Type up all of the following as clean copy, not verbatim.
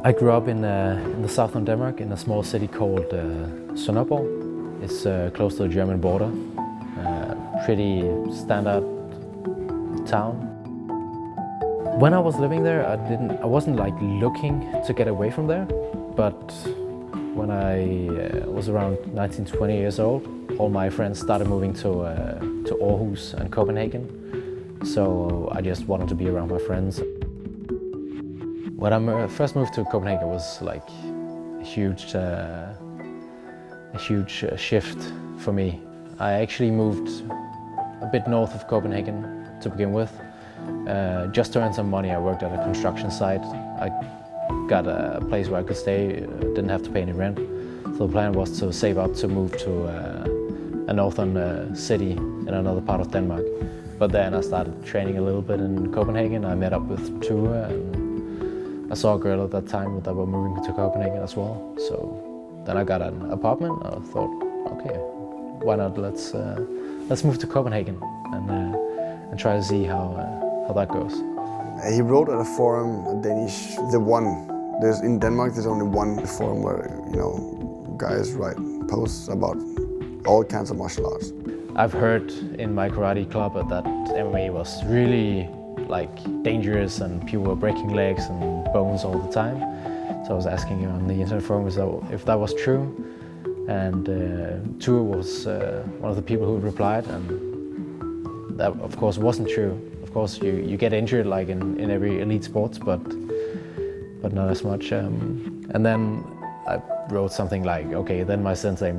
I grew up in the southern Denmark in a small city called Sønderborg. It's close to the German border. Pretty standard town. When I was living there, I wasn't like looking to get away from there, but when I was around 19, 20 years old, all my friends started moving to Aarhus and Copenhagen. So I just wanted to be around my friends. When I first moved to Copenhagen, it was like a huge shift for me. I actually moved a bit north of Copenhagen to begin with. Just to earn some money, I worked at a construction site. I got a place where I could stay, didn't have to pay any rent. So the plan was to save up to move to a northern city in another part of Denmark. But then I started training a little bit in Copenhagen. I met up with Ture, and I saw a girl at that time that were moving to Copenhagen as well. So then I got an apartment. I thought, okay, why not? Let's move to Copenhagen and try to see how that goes. He wrote at a forum, Danish, the one. In Denmark, there's only one forum where guys write posts about all kinds of martial arts. I've heard in my karate club that MMA was really dangerous and people were breaking legs and bones all the time. So I was asking you on the internet forum if that was true. And Ture was one of the people who replied, and that of course wasn't true. Of course you get injured like in every elite sports, but not as much. And then I wrote something like, okay, then my sensei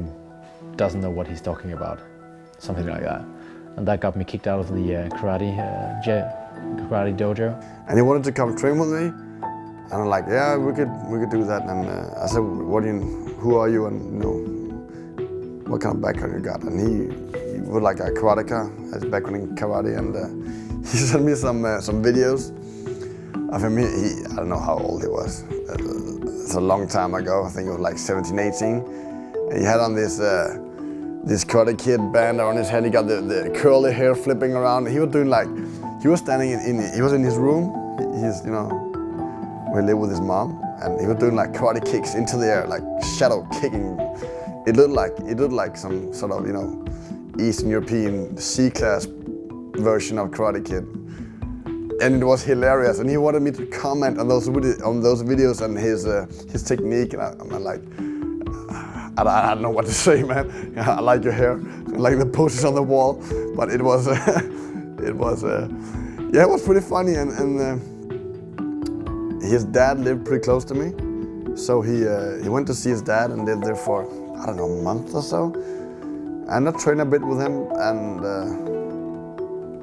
doesn't know what he's talking about. Something like that. And that got me kicked out of the karate dojo. And he wanted to come train with me. And I'm like, yeah, we could do that. And I said, who are you, and what kind of background you got? And he was like a karateka, has background in karate, and he sent me some videos of him. I don't know how old he was. It's a long time ago. I think it was like 17, 18. And he had on this Karate Kid band around his head. He got the curly hair flipping around. He was doing he was standing he was in his room. He's where he lived with his mom, and he was doing like karate kicks into the air, like shadow kicking. It looked like some sort of Eastern European C-class version of Karate Kid, and it was hilarious. And he wanted me to comment on those videos and his technique, and I'm like, I don't know what to say, man. I like your hair, I like the posters on the wall, but it was it was pretty funny. And his dad lived pretty close to me, so he went to see his dad and lived there for I don't know, a month or so. And I trained a bit with him, and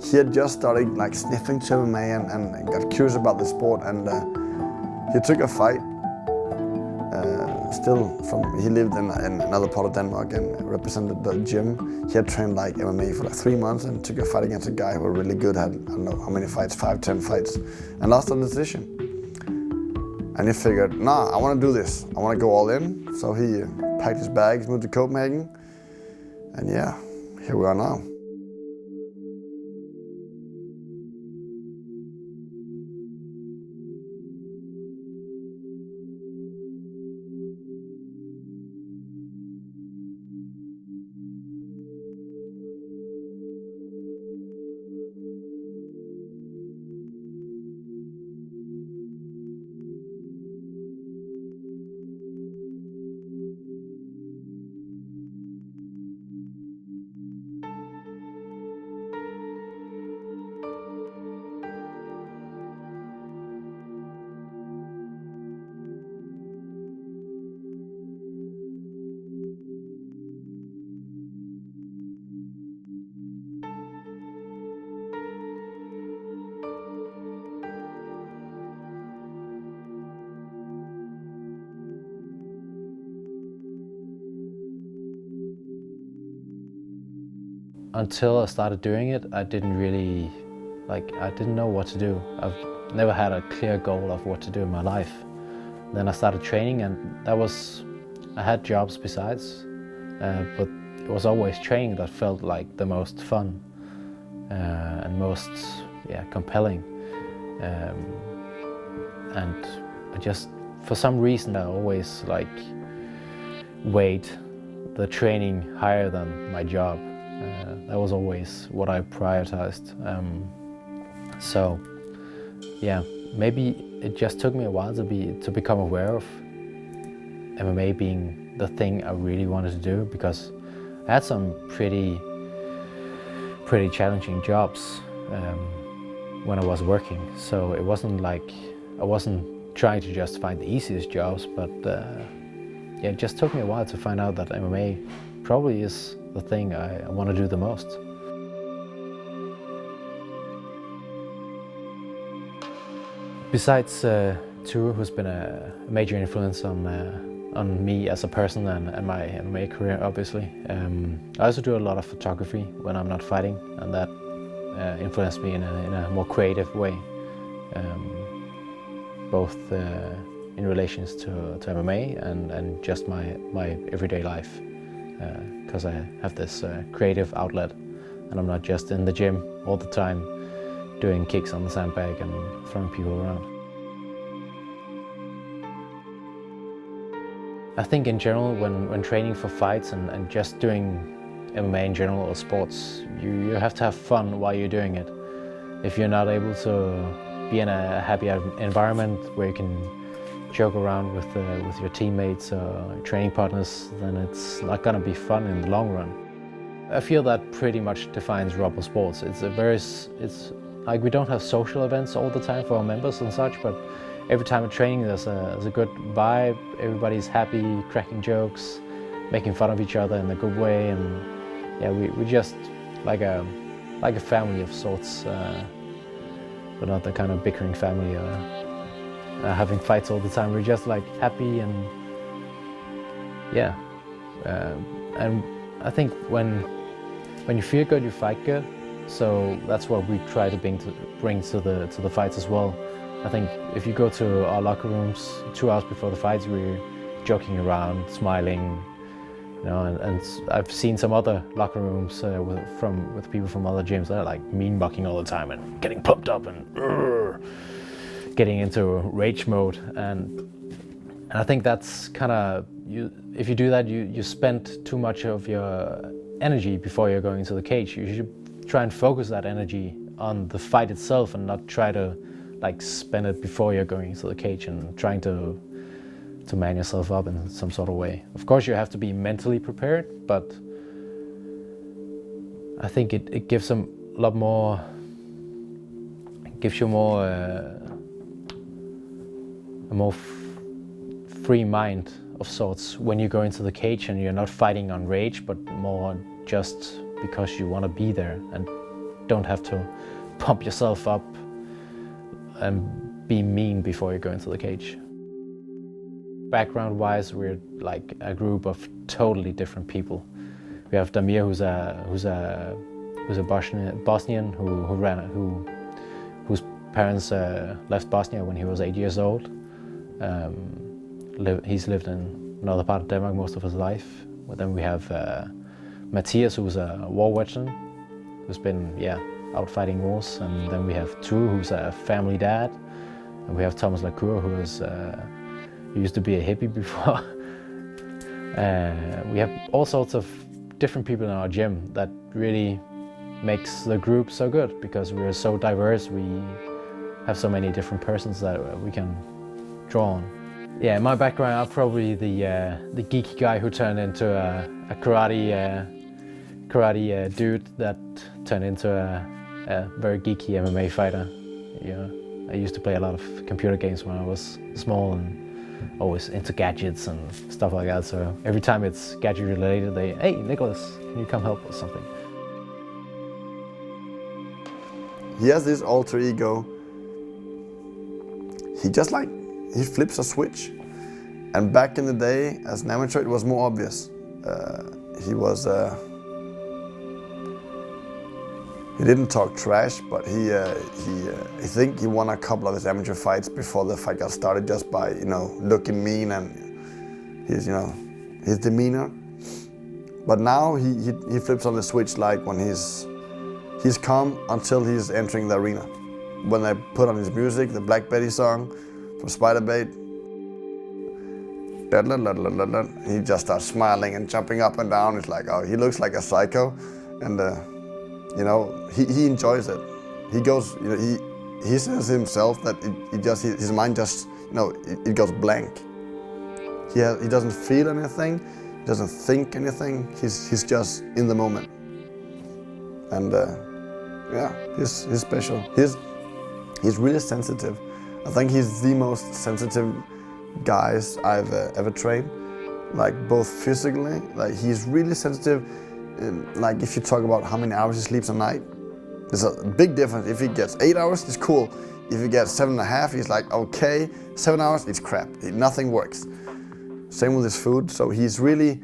he had just started sniffing to MMA and got curious about the sport, and he took a fight. He lived in another part of Denmark and represented the gym. He had trained MMA for 3 months and took a fight against a guy who was really good, had I don't know how many fights, 5, 10 fights, and lost on decision. And he figured, nah, I want to do this. I want to go all in. So he packed his bags, moved to Copenhagen, and yeah, here we are now. Until I started doing it, I didn't really, I didn't know what to do. I've never had a clear goal of what to do in my life. Then I started training, and I had jobs besides, but it was always training that felt like the most fun and most compelling. And I just for some reason I always weighed the training higher than my job. That was always what I prioritized. So yeah, maybe it just took me a while to become aware of MMA being the thing I really wanted to do, because I had some pretty challenging jobs when I was working. So it wasn't like I wasn't trying to just find the easiest jobs, but yeah, it just took me a while to find out that MMA probably is the thing I want to do the most. Besides Turo, who's been a major influence on me as a person and my MMA career, obviously, I also do a lot of photography when I'm not fighting, and that influenced me in a more creative way, both in relations to MMA and just my everyday life, because I have this creative outlet, and I'm not just in the gym all the time doing kicks on the sandbag and throwing people around. I think in general, when training for fights and just doing MMA in general or sports, you have to have fun while you're doing it. If you're not able to be in a happy environment where you can joke around with your teammates or training partners, then it's not gonna be fun in the long run. I feel that pretty much defines Rebel Sports. It's like we don't have social events all the time for our members and such, but every time at training there's a good vibe. Everybody's happy, cracking jokes, making fun of each other in a good way, and yeah, we just like a family of sorts, but not the kind of bickering family having fights all the time. We're just like happy, and yeah, and I think when you feel good, you fight good. So that's what we try to bring to the fights as well. I think if you go to our locker rooms 2 hours before the fights, we're joking around, smiling, you know, and I've seen some other locker rooms with people from other gyms that are like mean mucking all the time and getting pumped up and getting into rage mode, and I think that's kind of if you do that, you spend too much of your energy before you're going into the cage. You should try and focus that energy on the fight itself and not try to spend it before you're going into the cage and trying to man yourself up in some sort of way. Of course, you have to be mentally prepared, but I think it gives them a lot more. It gives you a more free mind of sorts when you go into the cage and you're not fighting on rage, but more just because you want to be there and don't have to pump yourself up and be mean before you go into the cage. Background-wise, we're like a group of totally different people. We have Demetrio, who's a Bosnian whose parents left Bosnia when he was 8 years old. He's lived in another part of Denmark most of his life. But then we have Marquez, who's a war veteran, who's been out fighting wars, and then we have Turo, who's a family dad, and we have Thomas Lacour, who used to be a hippie before. We have all sorts of different people in our gym that really makes the group so good, because we're so diverse. We have so many different persons that we can draw on. Yeah, in my background, I'm probably the geeky guy who turned into a karate dude that turned into a very geeky MMA fighter. Yeah, I used to play a lot of computer games when I was small and always into gadgets and stuff like that. So every time it's gadget related, hey Nicolas, can you come help or something? He has this alter ego. He flips a switch. And back in the day, as an amateur, it was more obvious. He didn't talk trash, but I think he won a couple of his amateur fights before the fight got started, just by looking mean and his demeanor. But now he flips on the switch, like when he's calm until he's entering the arena. When they put on his music, the Black Betty song from Spiderbait, deadlift. He just starts smiling and jumping up and down. It's like, oh, he looks like a psycho, and you know, he enjoys it. He goes, you know, he says himself that his mind just, you know, it goes blank. He doesn't feel anything, he doesn't think anything. He's just in the moment, and yeah, he's special. He's really sensitive. I think he's the most sensitive guys I've ever trained. Like both physically, like he's really sensitive. Like if you talk about how many hours he sleeps a night, there's a big difference. If he gets 8 hours, it's cool. If he gets 7.5, he's like, okay. 7 hours, it's crap. Nothing works. Same with his food. So he's really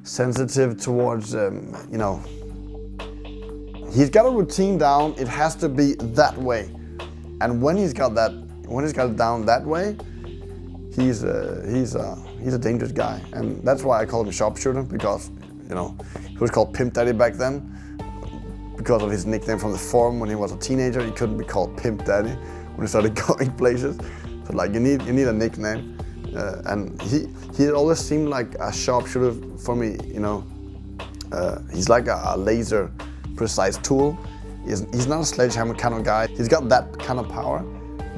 sensitive towards, you know, he's got a routine down. It has to be that way. And when he's got it down that way, he's a dangerous guy. And that's why I call him Sharpshooter, because, you know, he was called Pimp Daddy back then. Because of his nickname from the forum when he was a teenager, he couldn't be called Pimp Daddy when he started going places. So like you need a nickname, and he always seemed like a sharpshooter for me. You know, he's like a laser precise tool. He's not a sledgehammer kind of guy. He's got that kind of power,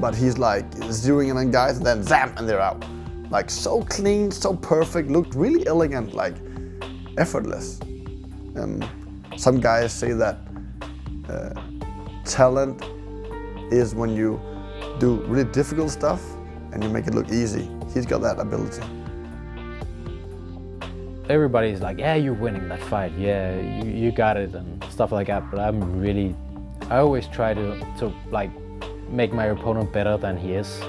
but he's like zeroing in on guys and then zam, and they're out. Like so clean, so perfect, looked really elegant, like effortless. Some guys say that talent is when you do really difficult stuff and you make it look easy. He's got that ability. Everybody's like, yeah, you're winning that fight, yeah, you got it and stuff like that, but I always try to like make my opponent better than he is,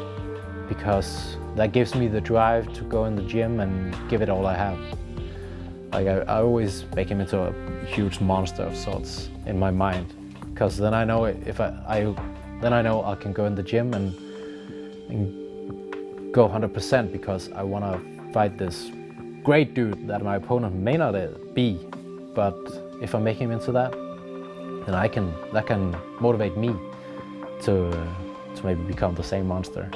because that gives me the drive to go in the gym and give it all I have. Like I always make him into a huge monster of sorts in my mind, because then I know then I know I can go in the gym and go 100%, because I want to fight this great dude that my opponent may not be, but if I make him into that, then that can motivate me to maybe become the same monster.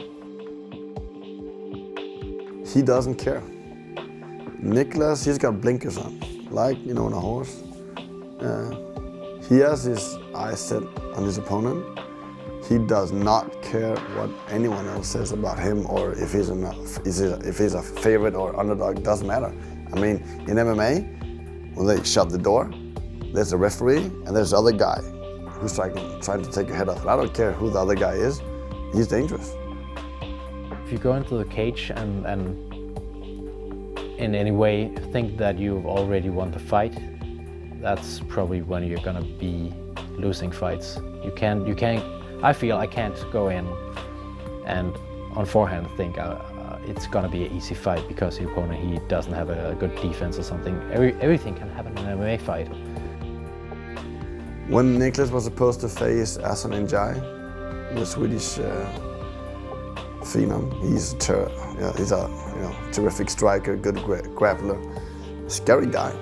He doesn't care. Nicolas, he's got blinkers on, like, you know, on a horse. He has his eyes set on his opponent. He does not care what anyone else says about him, or if he's a favorite or underdog, doesn't matter. I mean, in MMA, when they shut the door, there's a referee and there's the other guy who's trying to take your head off. I don't care who the other guy is, he's dangerous. If you go into the cage and in any way think that you've already won the fight, that's probably when you're gonna be losing fights. You can't. I feel I can't go in and on forehand think it's gonna be an easy fight because the opponent, he doesn't have a good defense or something. Everything can happen in an MMA fight. When Nicolas was supposed to face Hassan N'Jai, the Swedish phenom, he's a terrific striker, good grappler, scary guy.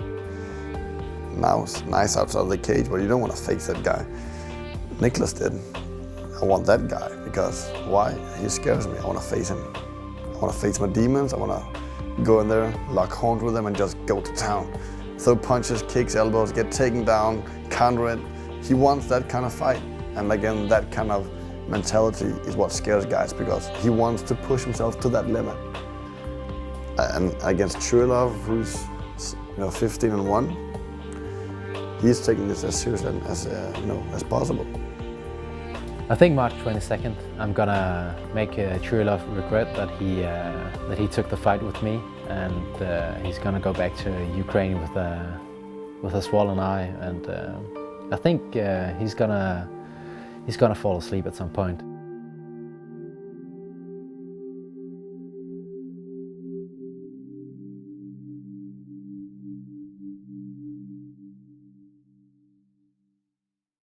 Now it's nice outside of the cage, but you don't want to face that guy. Nicolas did. I want that guy because why? He scares me. I want to face him. I want to face my demons. I want to go in there, lock horns with them, and just go to town. Throw punches, kicks, elbows, get taken down, counter it. He wants that kind of fight, and again, that kind of mentality is what scares guys, because he wants to push himself to that limit. And against Churilov, who's 15-1, he's taking this as seriously as possible. I think March 22nd, I'm gonna make Churilov regret that he took the fight with me, and he's gonna go back to Ukraine with a swollen eye, and I think he's gonna fall asleep at some point.